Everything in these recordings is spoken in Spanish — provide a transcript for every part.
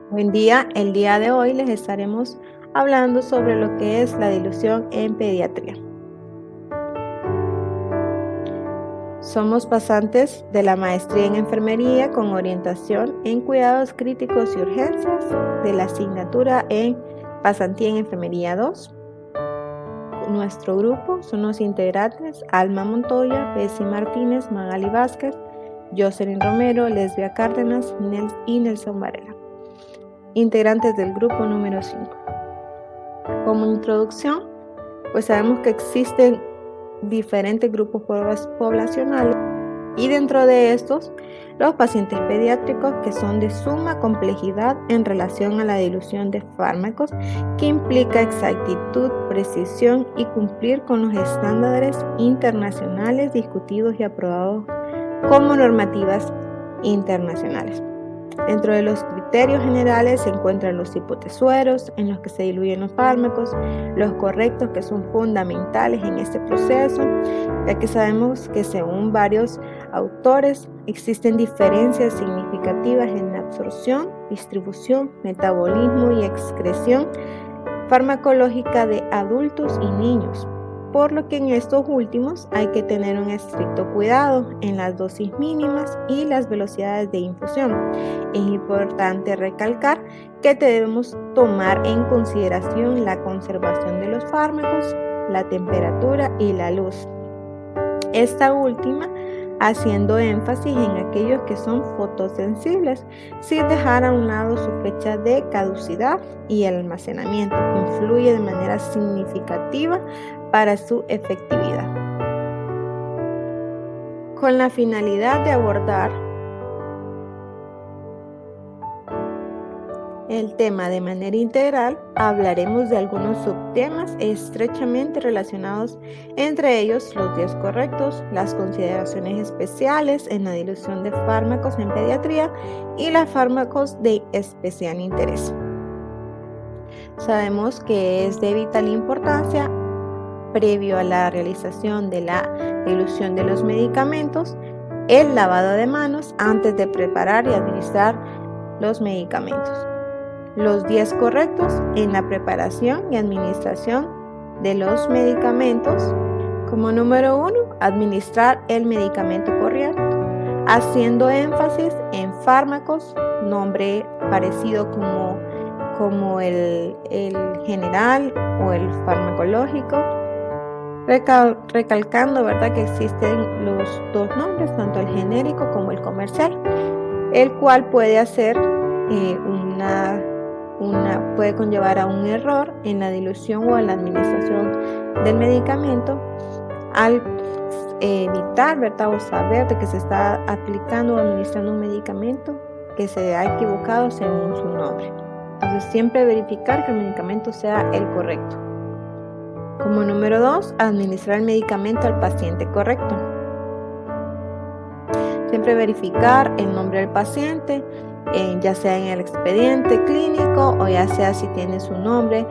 Buen día, el día de hoy les estaremos hablando sobre lo que es la dilución en pediatría. Somos pasantes de la maestría en enfermería con orientación en cuidados críticos y urgencias de la asignatura en pasantía en enfermería 2. Nuestro grupo son los integrantes Alma Montoya, Bessie Martínez, Magali Vázquez, Jocelyn Romero, Lesbia Cárdenas y Nelson Varela. Integrantes del grupo número 5. Como introducción, pues sabemos que existen diferentes grupos poblacionales y dentro de estos, los pacientes pediátricos que son de suma complejidad en relación a la dilución de fármacos, que implica exactitud, precisión y cumplir con los estándares internacionales discutidos y aprobados como normativas internacionales. Dentro de los criterios generales se encuentran los tipos de sueros en los que se diluyen los fármacos, los correctos que son fundamentales en este proceso, ya que sabemos que según varios autores existen diferencias significativas en la absorción, distribución, metabolismo y excreción farmacológica de adultos y niños, por lo que en estos últimos hay que tener un estricto cuidado en las dosis mínimas y las velocidades de infusión. Es importante recalcar que debemos tomar en consideración la conservación de los fármacos, la temperatura y la luz. Esta última haciendo énfasis en aquellos que son fotosensibles, sin dejar a un lado su fecha de caducidad y el almacenamiento, que influye de manera significativa para su efectividad. Con la finalidad de abordar el tema de manera integral, hablaremos de algunos subtemas estrechamente relacionados, entre ellos los 10 correctos, las consideraciones especiales en la dilución de fármacos en pediatría y los fármacos de especial interés. Sabemos que es de vital importancia, previo a la realización de la dilución de los medicamentos, el lavado de manos antes de preparar y administrar los medicamentos. Los 10 correctos en la preparación y administración de los medicamentos. Como número 1, administrar el medicamento correcto, haciendo énfasis en fármacos, nombre parecido como el general o el farmacológico, recalcando, ¿verdad?, que existen los dos nombres, tanto el genérico como el comercial, el cual puede hacer puede conllevar a un error en la dilución o en la administración del medicamento al evitar, ¿verdad?, o saber de que se está aplicando o administrando un medicamento que se ha equivocado según su nombre. Entonces, siempre verificar que el medicamento sea el correcto. Como número 2, administrar el medicamento al paciente correcto. Siempre verificar el nombre del paciente, ya sea en el expediente clínico o ya sea si tiene su nombre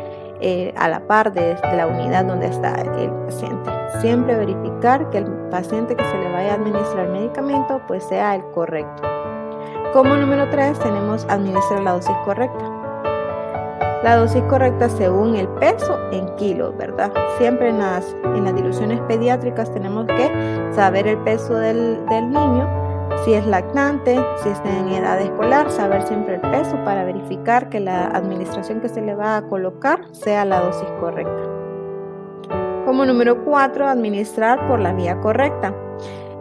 a la par de la unidad donde está el paciente. Siempre verificar que el paciente que se le vaya a administrar el medicamento pues sea el correcto. Como número 3 tenemos administrar la dosis correcta. La dosis correcta según el peso en kilos, ¿verdad? Siempre en las diluciones pediátricas tenemos que saber el peso del niño, si es lactante, si está en edad escolar, saber siempre el peso para verificar que la administración que se le va a colocar sea la dosis correcta. Como número 4, administrar por la vía correcta.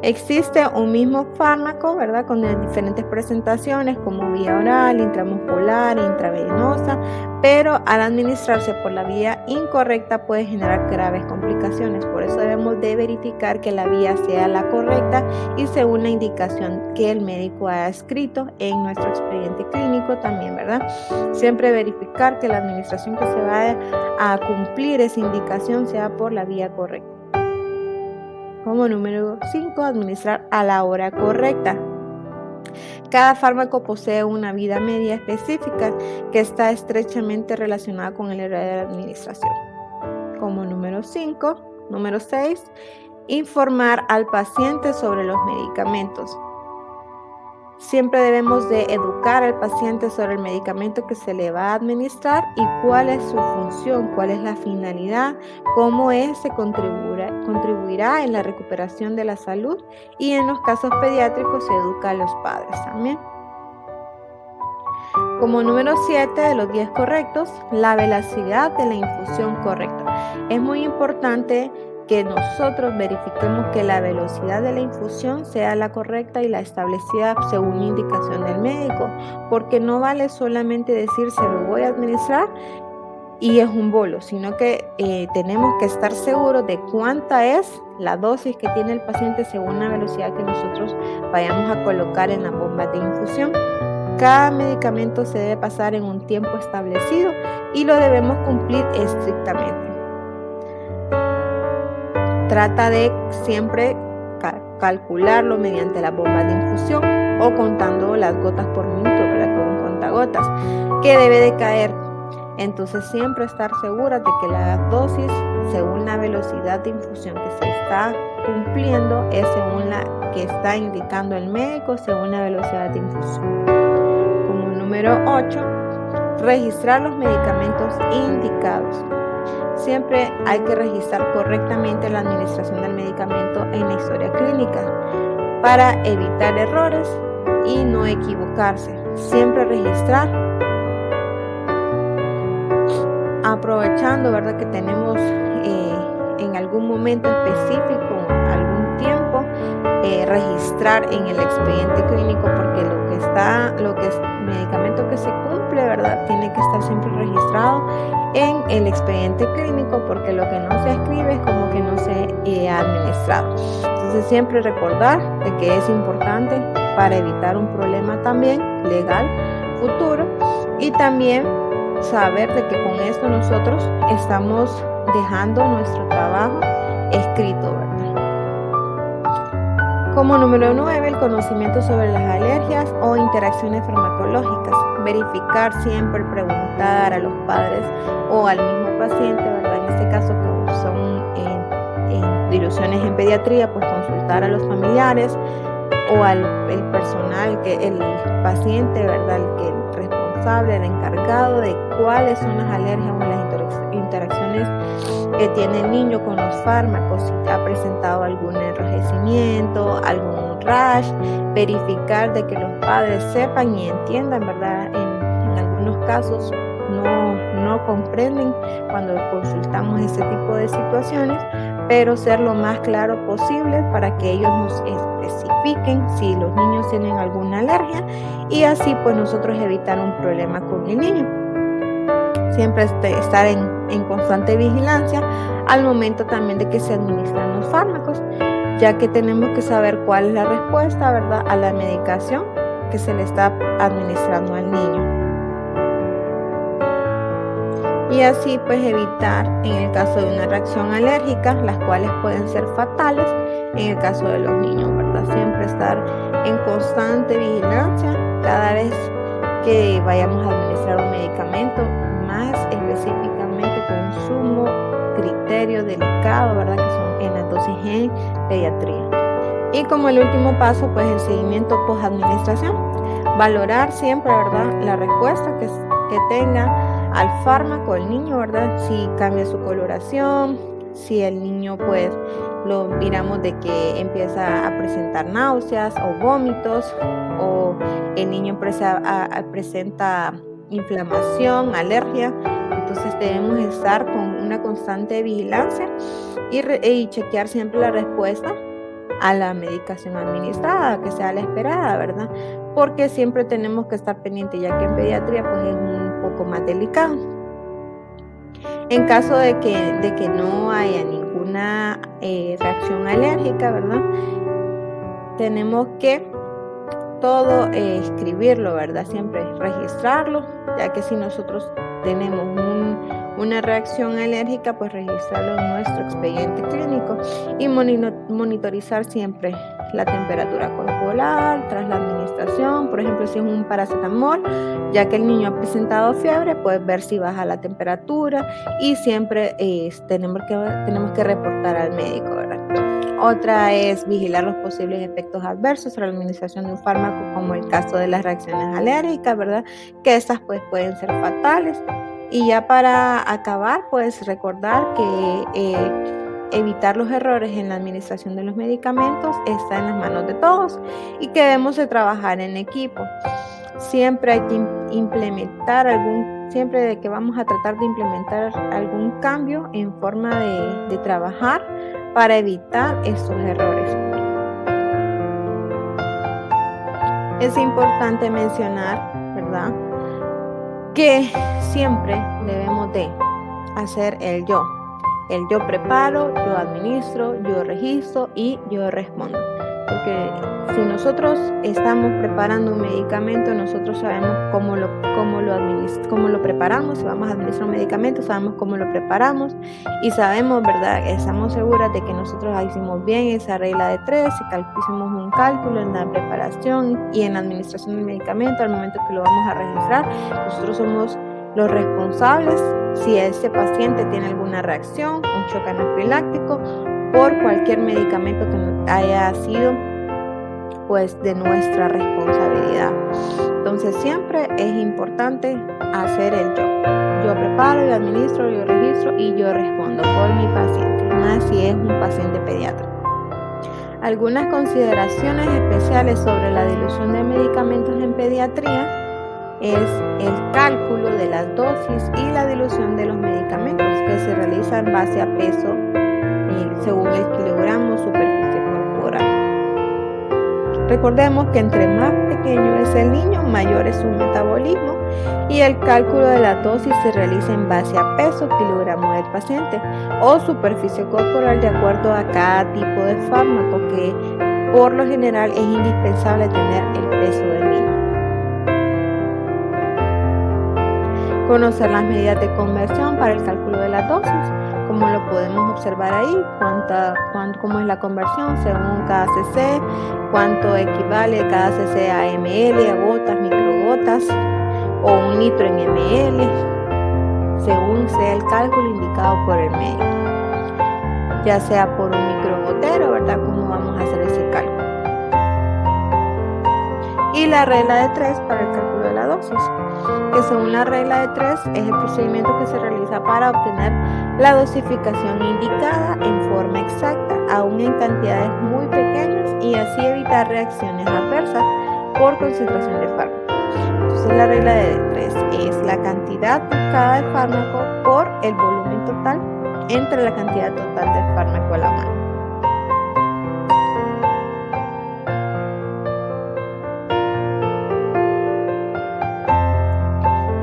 Existe un mismo fármaco, ¿verdad?, con diferentes presentaciones como vía oral, intramuscular, intravenosa, pero al administrarse por la vía incorrecta puede generar graves complicaciones. Por eso debemos de verificar que la vía sea la correcta y según la indicación que el médico ha escrito en nuestro expediente clínico también, ¿verdad? Siempre verificar que la administración que se vaya a cumplir esa indicación sea por la vía correcta. Como número 5, administrar a la hora correcta. Cada fármaco posee una vida media específica que está estrechamente relacionada con el horario de la administración. Como número 6, informar al paciente sobre los medicamentos. Siempre debemos de educar al paciente sobre el medicamento que se le va a administrar y cuál es su función, cuál es la finalidad, cómo ese contribuirá en la recuperación de la salud, y en los casos pediátricos se educa a los padres también. Como número 7 de los 10 correctos, la velocidad de la infusión correcta. Es muy importante que nosotros verifiquemos que la velocidad de la infusión sea la correcta y la establecida según indicación del médico, porque no vale solamente decir se lo voy a administrar y es un bolo, sino que tenemos que estar seguros de cuánta es la dosis que tiene el paciente según la velocidad que nosotros vayamos a colocar en la bomba de infusión. Cada medicamento se debe pasar en un tiempo establecido y lo debemos cumplir estrictamente. Trata de siempre calcularlo mediante la bomba de infusión o contando las gotas por minuto, ¿verdad? Con un contagotas que debe de caer. Entonces siempre estar segura de que la dosis según la velocidad de infusión que se está cumpliendo es según la que está indicando el médico según la velocidad de infusión. Como número 8, registrar los medicamentos indicados. Siempre hay que registrar correctamente la administración del medicamento en la historia clínica para evitar errores y no equivocarse. Siempre registrar. Aprovechando, ¿verdad?, que tenemos en algún momento específico, algún tiempo, registrar en el expediente clínico, porque lo que es medicamento que se cumple, ¿verdad?, tiene que estar siempre registrado en el expediente clínico, porque lo que no se escribe es como que no se ha administrado. Entonces siempre recordar de que es importante para evitar un problema también legal futuro, y también saber de que con esto nosotros estamos dejando nuestro trabajo escrito, ¿verdad? Como número 9, el conocimiento sobre las alergias o interacciones farmacológicas. Verificar siempre, preguntar a los padres o al mismo paciente, ¿verdad? En este caso, que son diluciones en pediatría, pues consultar a los familiares o al personal, el paciente, ¿verdad?, el responsable, el encargado de cuáles son las alergias o las interacciones que tiene el niño con los fármacos, si ha presentado algún enrojecimiento, algún rash, verificar de que los padres sepan y entiendan, ¿verdad? En algunos casos no comprenden cuando consultamos este tipo de situaciones, pero ser lo más claro posible para que ellos nos especifiquen si los niños tienen alguna alergia y así pues nosotros evitar un problema con el niño. Siempre estar en constante vigilancia al momento también de que se administran los fármacos, ya que tenemos que saber cuál es la respuesta, ¿verdad?, a la medicación que se le está administrando al niño. Y así pues evitar en el caso de una reacción alérgica, las cuales pueden ser fatales en el caso de los niños, ¿verdad? Siempre estar en constante vigilancia cada vez que vayamos a administrar un medicamento, más específicamente con sumo criterio delicado, ¿verdad?, que son en la dosis en pediatría. Y como el último paso, pues el seguimiento post-administración. Valorar siempre, ¿verdad?, la respuesta que tenga al fármaco el niño, ¿verdad? Si cambia su coloración, si el niño pues lo miramos de que empieza a presentar náuseas o vómitos, o el niño presenta inflamación, alergia. Entonces debemos estar con una constante vigilancia y chequear siempre la respuesta a la medicación administrada, que sea la esperada, ¿verdad? Porque siempre tenemos que estar pendientes, ya que en pediatría pues es un poco más delicado. En caso de que no haya ninguna reacción alérgica, ¿verdad?, tenemos que todo escribirlo, ¿verdad? Siempre registrarlo, ya que si nosotros tenemos una reacción alérgica, pues registrarlo en nuestro expediente clínico y monitorizar siempre la temperatura corporal tras la administración. Por ejemplo, si es un paracetamol, ya que el niño ha presentado fiebre, pues ver si baja la temperatura y siempre tenemos que reportar al médico, ¿verdad? Otra es vigilar los posibles efectos adversos tras la administración de un fármaco, como el caso de las reacciones alérgicas, ¿verdad? Que estas pues pueden ser fatales. Y ya para acabar, pues recordar que evitar los errores en la administración de los medicamentos está en las manos de todos y que debemos de trabajar en equipo. Siempre hay que implementar siempre de que vamos a tratar de implementar algún cambio en forma de trabajar para evitar estos errores. Es importante mencionar, ¿verdad?, que siempre debemos de hacer el yo. El yo preparo, yo administro, yo registro y yo respondo. Porque si nosotros estamos preparando un medicamento, nosotros sabemos cómo lo preparamos. Si vamos a administrar un medicamento, sabemos cómo lo preparamos y sabemos, ¿verdad? Estamos seguras de que nosotros hicimos bien esa regla de 3, si hicimos un cálculo en la preparación y en la administración del medicamento al momento que lo vamos a registrar. Nosotros somos los responsables si ese paciente tiene alguna reacción, un shock anafiláctico, por cualquier medicamento que haya sido pues de nuestra responsabilidad. Entonces siempre es importante hacer el yo. Yo preparo, yo administro, yo registro y yo respondo por mi paciente, más si es un paciente pediátrico. Algunas consideraciones especiales sobre la dilución de medicamentos en pediatría es el cálculo de las dosis y la dilución de los medicamentos que se realiza en base a peso según el kilogramo superficie corporal. Recordemos que entre más pequeño es el niño, mayor es su metabolismo y el cálculo de la dosis se realiza en base a peso kilogramo del paciente o superficie corporal de acuerdo a cada tipo de fármaco, que por lo general es indispensable tener el peso del niño. Conocer las medidas de conversión para el cálculo de la dosis, como lo podemos observar ahí, cómo es la conversión según cada cc, cuánto equivale cada cc a ml, a gotas, microgotas o un litro en ml, según sea el cálculo indicado por el médico, ya sea por un microgotero, ¿verdad? ¿Cómo vamos a hacer ese cálculo? Y la regla de 3 para el cálculo de la dosis, que según la regla de 3 es el procedimiento que se realiza para obtener la dosificación indicada en forma exacta, aún en cantidades muy pequeñas, y así evitar reacciones adversas por concentración de fármaco. Entonces la regla de 3 es la cantidad buscada del fármaco por el volumen total entre la cantidad total del fármaco a la mano.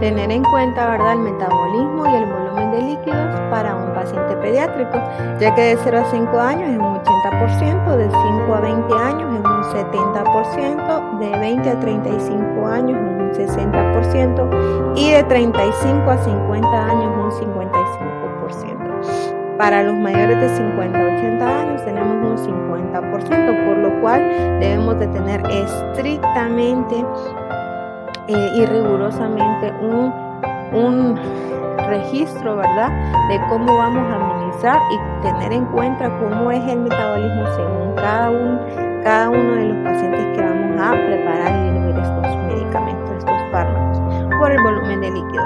Tener en cuenta, ¿verdad?, el metabolismo y el volumen de líquidos para un paciente pediátrico, ya que de 0 a 5 años es un 80%, de 5 a 20 años es un 70%, de 20 a 35 años es un 60% y de 35 a 50 años un 55%. Para los mayores de 50 a 80 años tenemos un 50%, por lo cual debemos de tener estrictamente y rigurosamente un registro, ¿verdad?, de cómo vamos a administrar y tener en cuenta cómo es el metabolismo según cada uno de los pacientes que vamos a preparar y diluir estos medicamentos, estos fármacos, por el volumen de líquido.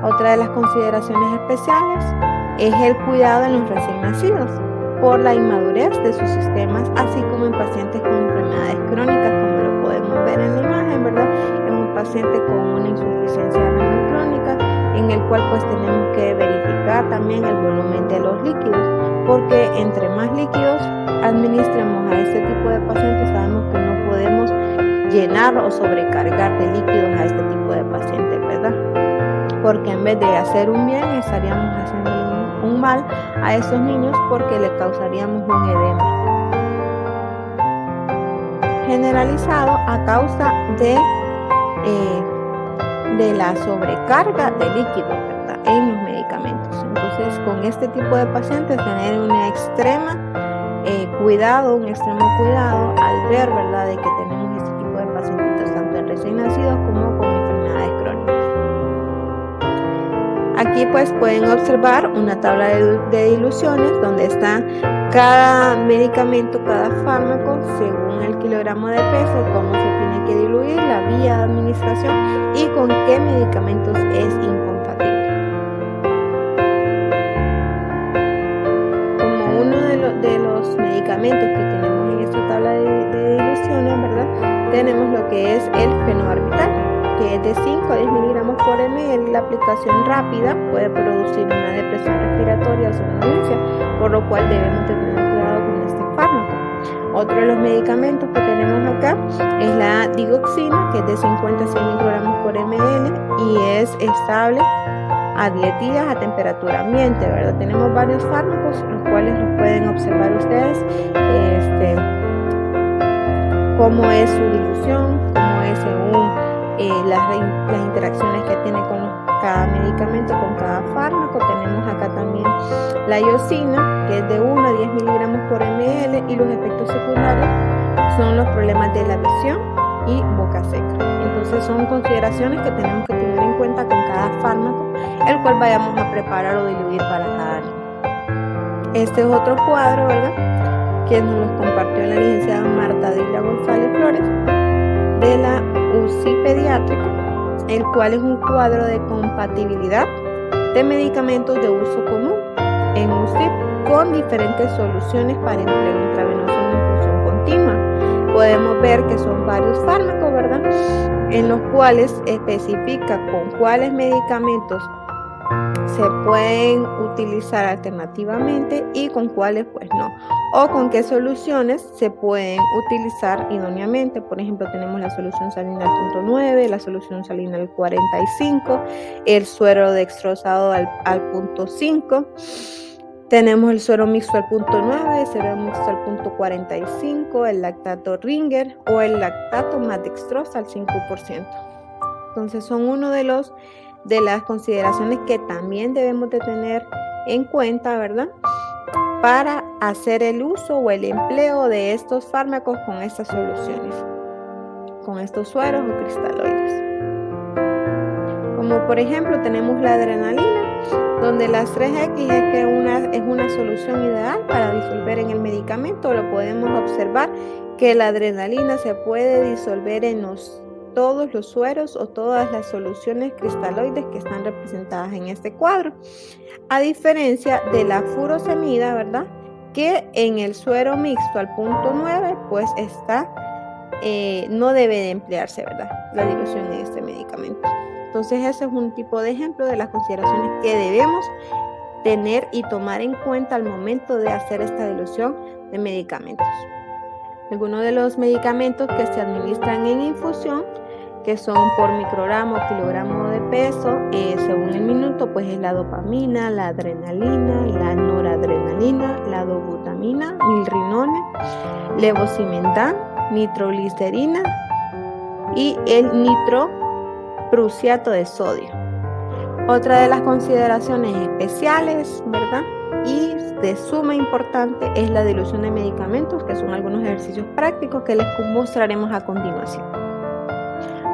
Otra de las consideraciones especiales es el cuidado en los recién nacidos por la inmadurez de sus sistemas, así como en pacientes con enfermedades crónicas, como lo podemos ver en la imagen, ¿verdad? En un paciente con una insuficiencia renal crónica, en el cual pues tenemos que verificar también el volumen de los líquidos, porque entre más líquidos administremos a este tipo de pacientes, sabemos que no podemos llenar o sobrecargar de líquidos a este tipo de pacientes, ¿verdad? Porque en vez de hacer un bien, estaríamos haciendo un mal a esos niños, porque le causaríamos un edema generalizado a causa de la sobrecarga de líquidos, ¿verdad?, en los medicamentos. Entonces, con este tipo de pacientes tener un extremo cuidado al ver, ¿verdad?, de que tenemos este tipo de pacientitos tanto en recién nacidos como con enfermedades crónicas. Aquí pues pueden observar una tabla de diluciones donde está cada medicamento, cada fármaco según el kilogramo de peso, cómo se tiene que diluir, la vía de administración y con qué medicamentos es incompatible. Como uno de los medicamentos que tenemos en esta tabla de diluciones, ¿verdad? Tenemos lo que es el fenobarbital, que es de 5 a 10 miligramos por ml. La aplicación rápida puede producir una depresión respiratoria o somnolencia, por lo cual debemos tener cuidado con este fármaco. Otro de los medicamentos que tenemos acá es la digoxina, que es de 50 a 100 microgramos por ml y es estable a 10 días a temperatura ambiente, ¿verdad? Tenemos varios fármacos, los cuales los pueden observar ustedes, cómo es su dilución, cómo es según las interacciones que tiene con cada medicamento, con cada fármaco. Tenemos acá también la iosina, que es de 1 a 10 miligramos por ml, y los efectos secundarios son los problemas de la visión y boca seca. Entonces son consideraciones que tenemos que tener en cuenta con cada fármaco, el cual vayamos a preparar o diluir para cada niño. Este es otro cuadro, ¿verdad?, que nos los compartió la licenciada Marta Dila González Flores de la UCI Pediátrica, el cual es un cuadro de compatibilidad de medicamentos de uso común en UCI con diferentes soluciones para empleo intravenoso en infusión continua. Podemos ver que son varios fármacos, ¿verdad?, en los cuales especifica con cuáles medicamentos se pueden utilizar alternativamente y con cuáles pues no, o con qué soluciones se pueden utilizar idóneamente. Por ejemplo, tenemos la solución salina al punto 9, la solución salina al 45, el suero dextrosado al punto 5, tenemos el suero mixto al punto 9, el suero mixto al punto 45, el lactato Ringer o el lactato más dextrosa al 5%. Entonces son uno de las consideraciones que también debemos de tener en cuenta, ¿verdad?, para hacer el uso o el empleo de estos fármacos con estas soluciones, con estos sueros o cristaloides. Como por ejemplo tenemos la adrenalina, donde las 3X es una solución ideal para disolver en el medicamento. Lo podemos observar que la adrenalina se puede disolver en todos los sueros o todas las soluciones cristaloides que están representadas en este cuadro, a diferencia de la furosemida, ¿verdad?, que en el suero mixto al punto 9 pues no debe de emplearse, ¿verdad?, la dilución en este medicamento. Entonces ese es un tipo de ejemplo de las consideraciones que debemos tener y tomar en cuenta al momento de hacer esta dilución de medicamentos. Algunos de los medicamentos que se administran en infusión, que son por microgramo o kilogramo de peso, según el minuto, pues es la dopamina, la adrenalina, la noradrenalina, la dobutamina, milrinone, levosimendan, nitroglicerina y el nitroprusiato de sodio. Otra de las consideraciones especiales, ¿verdad?, y de suma importante es la dilución de medicamentos, que son algunos ejercicios prácticos que les mostraremos a continuación.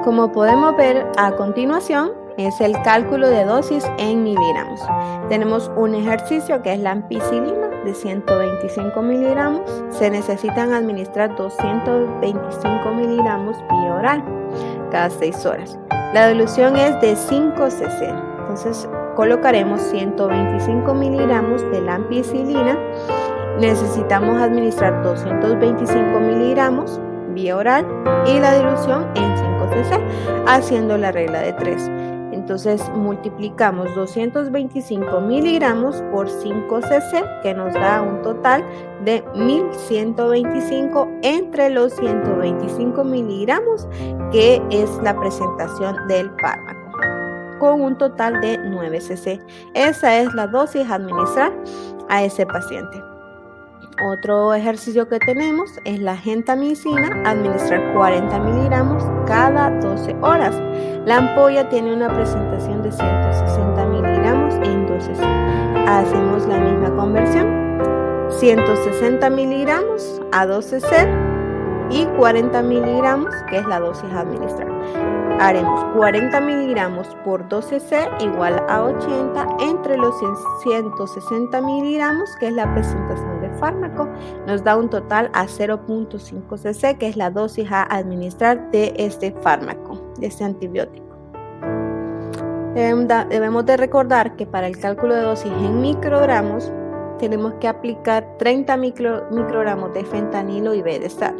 Como podemos ver a continuación, es el cálculo de dosis en miligramos. Tenemos un ejercicio que es la ampicilina de 125 miligramos. Se necesitan administrar 225 miligramos vía oral cada 6 horas. La dilución es de 5 cc. Entonces colocaremos 125 miligramos de la ampicilina. Necesitamos administrar 225 miligramos vía oral y la dilución en 5 cc, haciendo la regla de 3. Entonces multiplicamos 225 miligramos por 5 cc, que nos da un total de 1125 entre los 125 miligramos, que es la presentación del fármaco, con un total de 9 cc. Esa es la dosis a administrar a ese paciente. Otro ejercicio que tenemos es la gentamicina, administrar 40 miligramos cada 12 horas. La ampolla tiene una presentación de 160 miligramos en 12 cc. Hacemos la misma conversión. 160 miligramos a 12 cc y 40 miligramos, que es la dosis a administrar. Haremos 40 miligramos por 12 cc igual a 80 entre los 160 miligramos, que es la presentación del fármaco. Nos da un total a 0.5 cc, que es la dosis a administrar de este fármaco, de este antibiótico. Debemos de recordar que para el cálculo de dosis en microgramos tenemos que aplicar 30 microgramos de fentanilo y Bedestat.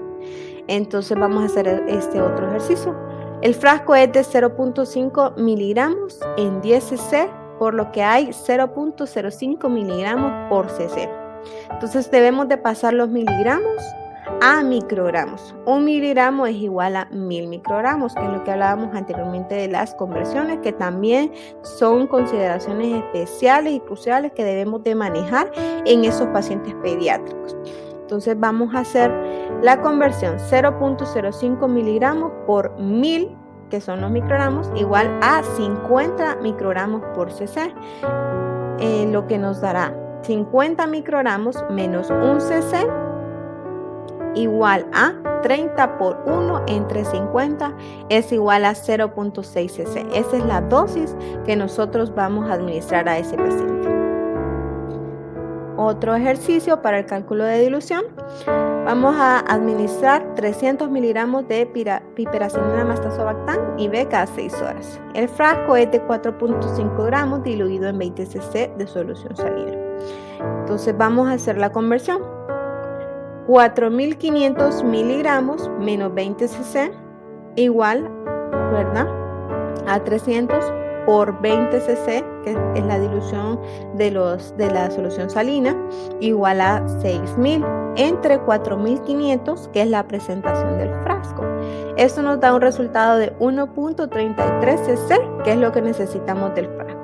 Entonces vamos a hacer este otro ejercicio. El frasco es de 0.5 miligramos en 10 cc, por lo que hay 0.05 miligramos por cc. Entonces debemos de pasar los miligramos a microgramos. Un miligramo es igual a 1000 microgramos, que es lo que hablábamos anteriormente de las conversiones, que también son consideraciones especiales y cruciales que debemos de manejar en esos pacientes pediátricos. Entonces vamos a hacer la conversión 0.05 miligramos por 1000, que son los microgramos, igual a 50 microgramos por cc, lo que nos dará 50 microgramos menos 1 cc igual a 30 por 1 entre 50 es igual a 0.6 cc. Esa es la dosis que nosotros vamos a administrar a ese paciente. Otro ejercicio para el cálculo de dilución. Vamos a administrar 300 miligramos de piperacilina más tazobactam IV cada 6 horas. El frasco es de 4.5 gramos diluido en 20 cc de solución salina. Entonces vamos a hacer la conversión. 4.500 miligramos menos 20 cc igual, ¿verdad?, a 300 por 20 cc, que es la dilución de la solución salina, igual a 6.000 entre 4.500, que es la presentación del frasco. Esto nos da un resultado de 1.33 cc, que es lo que necesitamos del frasco.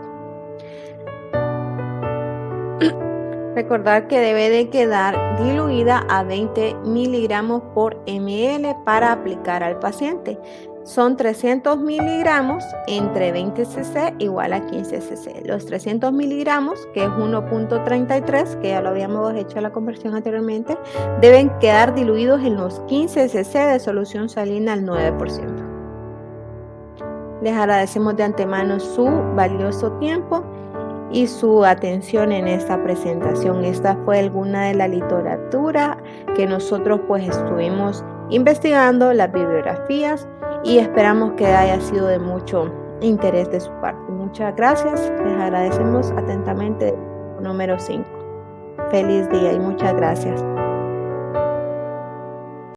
Recordar que debe de quedar diluida a 20 miligramos por ml para aplicar al paciente. Son 300 miligramos entre 20 cc igual a 15 cc. Los 300 miligramos, que es 1.33, que ya lo habíamos hecho la conversión anteriormente, deben quedar diluidos en los 15 cc de solución salina al 9%. Les agradecemos de antemano su valioso tiempo y su atención en esta presentación. Esta fue alguna de la literatura que nosotros pues estuvimos investigando, las bibliografías, y esperamos que haya sido de mucho interés de su parte. Muchas gracias, les agradecemos atentamente. Número 5. Feliz día y muchas gracias.